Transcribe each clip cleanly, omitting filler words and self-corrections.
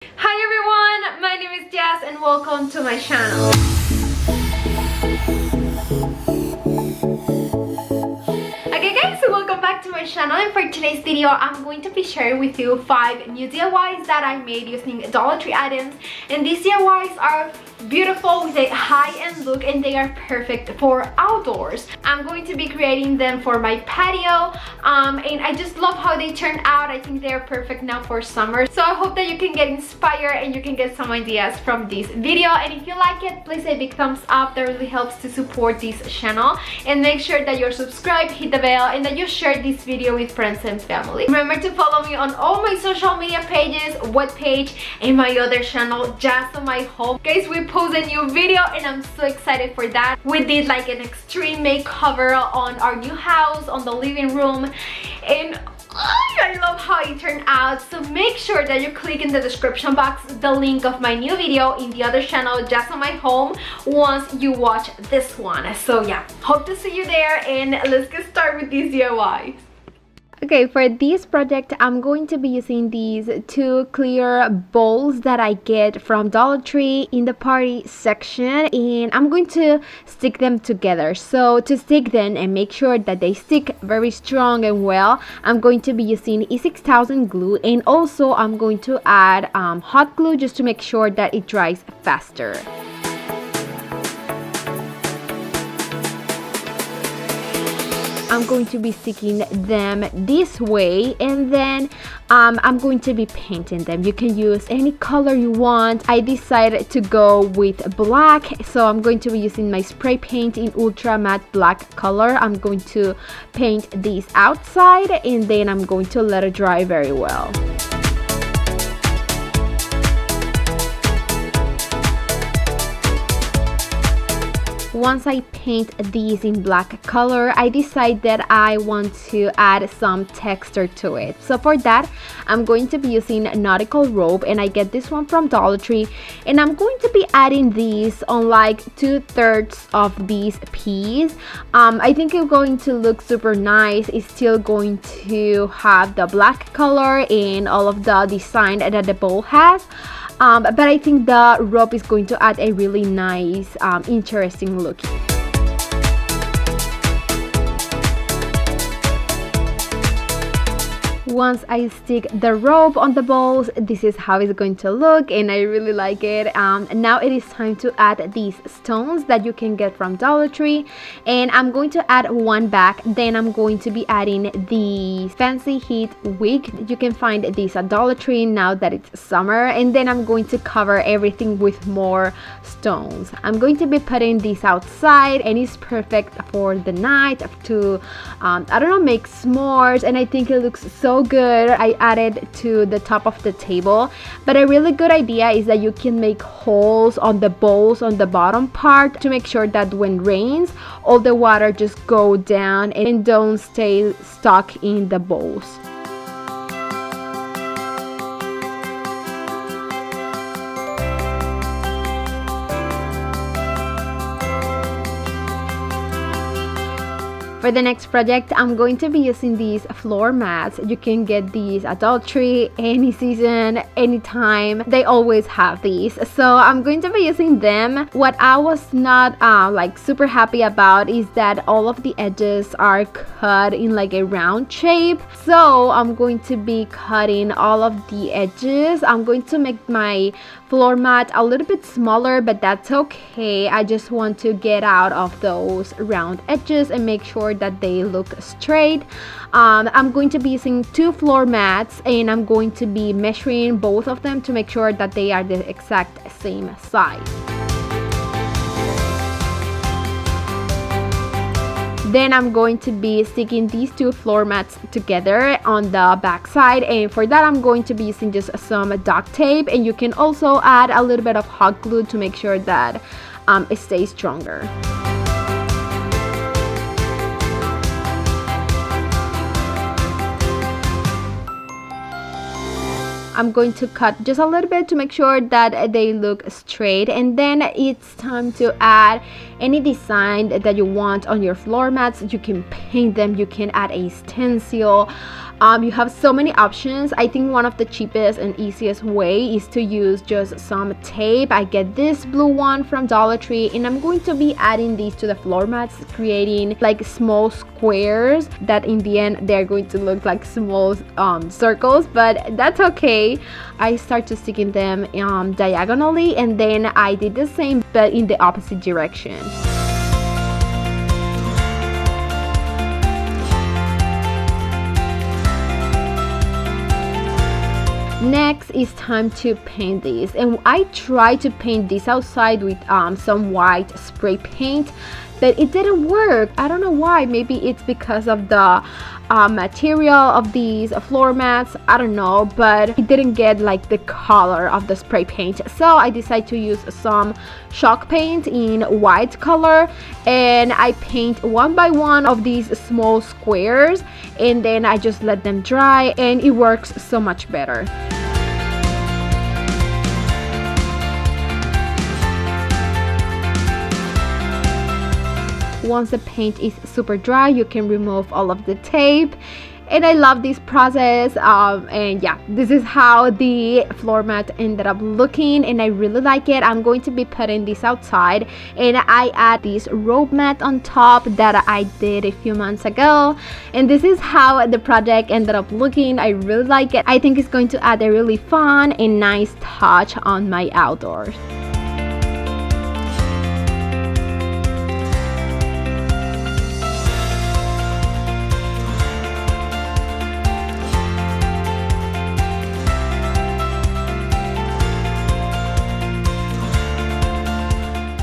Hi everyone, my name is Jazz and welcome to my channel. Okay guys, so welcome back to my channel, and for today's video I'm going to be sharing with you 5 new DIYs that I made using Dollar Tree items, and these DIYs are beautiful with a high-end look and they are perfect for outdoors. I'm going to be creating them for my patio and I just love how they turn out. I think they're perfect now for summer, so I hope that you can get inspired and you can get some ideas from this video. And if you like it, please a big thumbs up. That really helps to support this channel, and make sure that you're subscribed, hit the bell, and that you share this video with friends and family. Remember to follow me on all my social media pages, webpage, and my other channel, Jazomy Home. Guys, we post a new video and I'm so excited for that. We did like an extreme makeover on our new house, on the living room, and I love how it turned out. So make sure that you click in the description box the link of my new video in the other channel, Jazomy Home, once you watch this one. So yeah, hope to see you there, and let's get started with these DIYs. Okay, for this project, I'm going to be using these 2 clear bowls that I get from Dollar Tree in the party section, and I'm going to stick them together. So to stick them and make sure that they stick very strong and well, I'm going to be using E6000 glue, and also I'm going to add hot glue just to make sure that it dries faster. I'm going to be sticking them this way, and then I'm going to be painting them. You can use any color you want. I decided to go with black, so I'm going to be using my spray paint in ultra matte black color. I'm going to paint these outside, and then I'm going to let it dry very well. Once I paint these in black color, I decide that I want to add some texture to it. So for that, I'm going to be using nautical rope, and I get this one from Dollar Tree, and I'm going to be adding these on like 2/3 of these piece. I think it's going to look super nice. It's still going to have the black color and all of the design that the bowl has. But I think the rope is going to add a really nice, interesting look. Once I stick the rope on the bowls, this is how it's going to look, and I really like it. Now it is time to add these stones that you can get from Dollar Tree, and I'm going to add one back. Then I'm going to be adding the fancy heat wick. You can find these at Dollar Tree now that it's summer, and then I'm going to cover everything with more stones. I'm going to be putting this outside, and it's perfect for the night to I don't know, make s'mores, and I think it looks so good. I added to the top of the table, but a really good idea is that you can make holes on the bowls on the bottom part to make sure that when rains, all the water just go down and don't stay stuck in the bowls. For the next project, I'm going to be using these floor mats. You can get these at Dollar Tree any season, anytime. They always have these, so I'm going to be using them. What I was not like super happy about is that all of the edges are cut in like a round shape, so I'm going to be cutting all of the edges. I'm going to make my floor mat a little bit smaller, but that's okay. I just want to get out of those round edges and make sure that they look straight. I'm going to be using 2 floor mats, and I'm going to be measuring both of them to make sure that they are the exact same size. Then I'm going to be sticking these 2 floor mats together on the back side, and for that I'm going to be using just some duct tape, and you can also add a little bit of hot glue to make sure that it stays stronger. I'm going to cut just a little bit to make sure that they look straight, and then it's time to add any design that you want on your floor mats. You can paint them, you can add a stencil, You have so many options. I think one of the cheapest and easiest way is to use just some tape. I get this blue one from Dollar Tree, and I'm going to be adding these to the floor mats, creating like small squares that in the end they're going to look like small circles, but that's okay. I start to sticking them diagonally, and then I did the same but in the opposite direction. Next, it's time to paint these, and I tried to paint this outside with some white spray paint, but it didn't work. I don't know why. Maybe it's because of the material of these floor mats, I don't know, but it didn't get like the color of the spray paint. So I decided to use some chalk paint in white color, and I paint one by one of these small squares, and then I just let them dry, and it works so much better. Once the paint is super dry, you can remove all of the tape, and I love this process. And yeah, this is how the floor mat ended up looking, and I really like it. I'm going to be putting this outside, and I add this rope mat on top that I did a few months ago, and this is how the project ended up looking. I really like it. I think it's going to add a really fun and nice touch on my outdoors.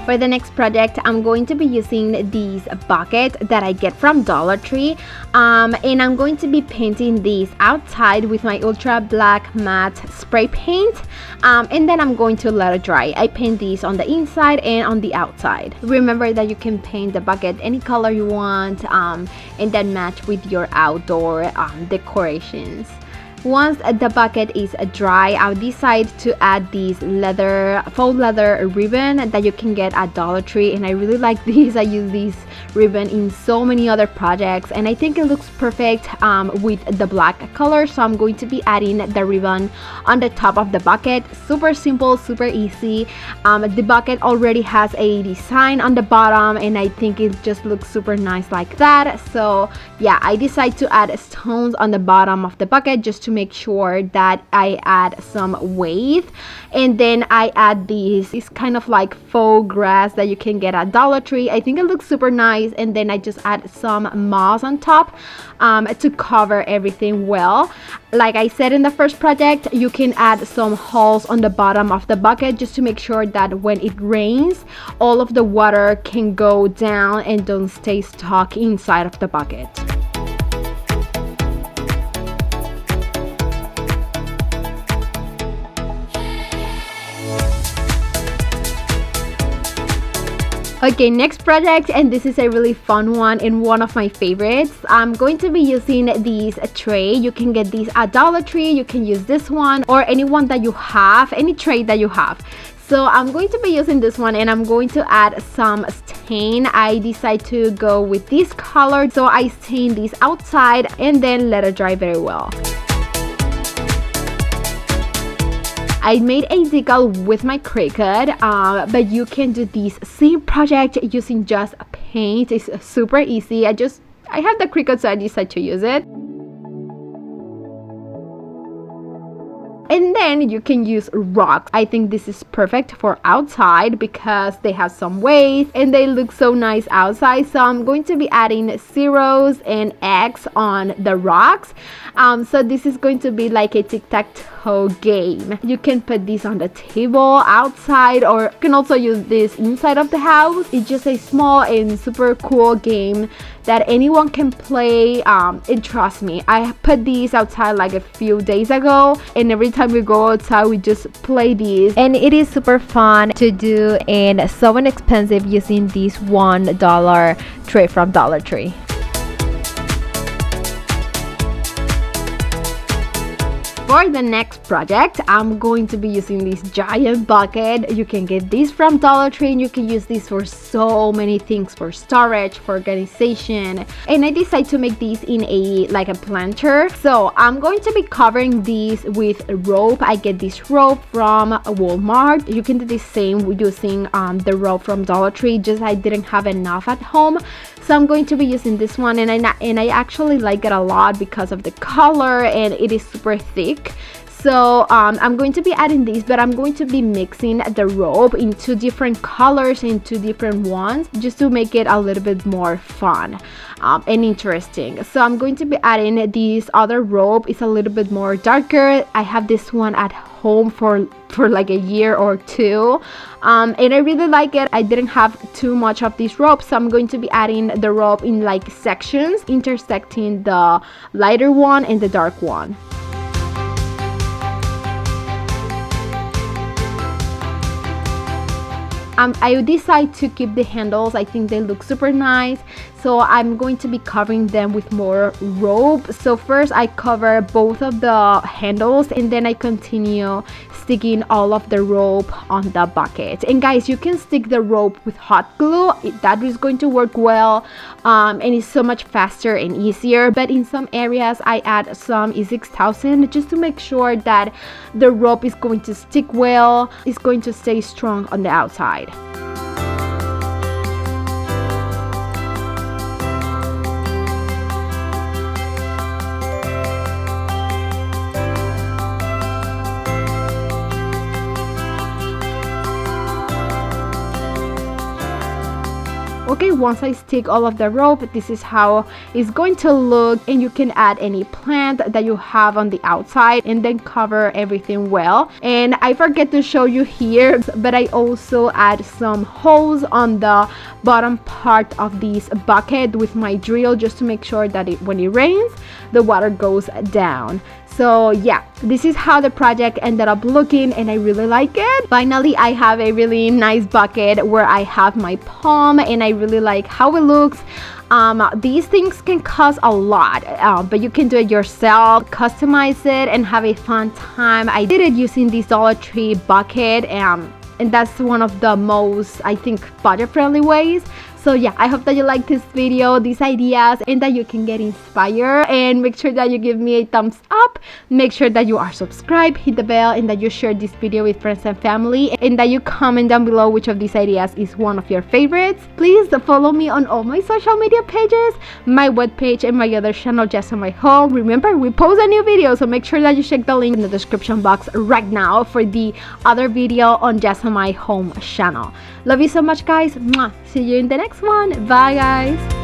For the next project, I'm going to be using these bucket that I get from Dollar Tree, and I'm going to be painting these outside with my ultra black matte spray paint, and then I'm going to let it dry. I paint these on the inside and on the outside. Remember that you can paint the bucket any color you want, and then match with your outdoor decorations. Once the bucket is dry, I'll decide to add these faux leather ribbon that you can get at Dollar Tree, and I really like these. I use these ribbon in so many other projects, and I think it looks perfect with the black color, so I'm going to be adding the ribbon on the top of the bucket. Super simple, super easy. The bucket already has a design on the bottom, and I think it just looks super nice like that. So yeah, I decided to add stones on the bottom of the bucket just to make sure that I add some weight, and then I add these. It's kind of like faux grass that you can get at Dollar Tree. I think it looks super nice, and then I just add some moss on top to cover everything well. Like I said in the first project, you can add some holes on the bottom of the bucket just to make sure that when it rains, all of the water can go down and don't stay stuck inside of the bucket. Okay, next project, and this is a really fun one and one of my favorites. I'm going to be using these tray. You can get these at Dollar Tree. You can use this one or any one that you have, any tray that you have. So I'm going to be using this one, and I'm going to add some stain. I decide to go with this color, so I stain this outside and then let it dry very well. I made a decal with my Cricut, but you can do this same project using just paint. It's super easy. I have the Cricut, so I decided to use it. And then you can use rocks. I think this is perfect for outside because they have some weight and they look so nice outside. So I'm going to be adding zeros and X on the rocks. So this is going to be like a tic-tac-toe game. You can put this on the table outside, or you can also use this inside of the house. It's just a small and super cool game that anyone can play, and trust me, I put these outside like a few days ago, and every time we go outside we just play these, and it is super fun to do and so inexpensive using this $1 tray from Dollar Tree. For the next project, I'm going to be using this giant bucket. You can get this from Dollar Tree and you can use this for so many things, for storage, for organization. And I decided to make this in a planter. So I'm going to be covering this with rope. I get this rope from Walmart. You can do the same using the rope from Dollar Tree, just I didn't have enough at home. So I'm going to be using this one, and I actually like it a lot because of the color, and it is super thick. So I'm going to be adding this, but I'm going to be mixing the rope in 2 different colors and 2 different ones, just to make it a little bit more fun and interesting. So I'm going to be adding this other rope. It's a little bit more darker. I have this one at home for like a year or 2, and I really like it. I didn't have too much of this rope, so I'm going to be adding the rope in like sections, intersecting the lighter one and the dark one. I decided to keep the handles. I think they look super nice, so I'm going to be covering them with more rope. So first I cover both of the handles, and then I continue sticking all of the rope on the bucket. And guys, you can stick the rope with hot glue. That is going to work well, and it's so much faster and easier. But in some areas I add some E6000 just to make sure that the rope is going to stick well, it's going to stay strong on the outside. Okay, once I stick all of the rope, this is how it's going to look, and you can add any plant that you have on the outside and then cover everything well. And I forget to show you here, but I also add some holes on the bottom part of this bucket with my drill, just to make sure that when it rains, the water goes down. So yeah, this is how the project ended up looking, and I really like it. Finally, I have a really nice bucket where I have my palm, and I really like how it looks. These things can cost a lot, but you can do it yourself, customize it, and have a fun time. I did it using this Dollar Tree bucket, and that's one of the most, I think, budget-friendly ways. So yeah, I hope that you like this video, these ideas, and that you can get inspired. And make sure that you give me a thumbs up, make sure that you are subscribed, hit the bell, and that you share this video with friends and family, and that you comment down below which of these ideas is one of your favorites. Please follow me on all my social media pages, my webpage, and my other channel, Jazomy Home. Remember, we post a new video, so make sure that you check the link in the description box right now for the other video on Jazomy Home channel. Love you so much, guys. Mwah. See you in the next one. Bye, guys.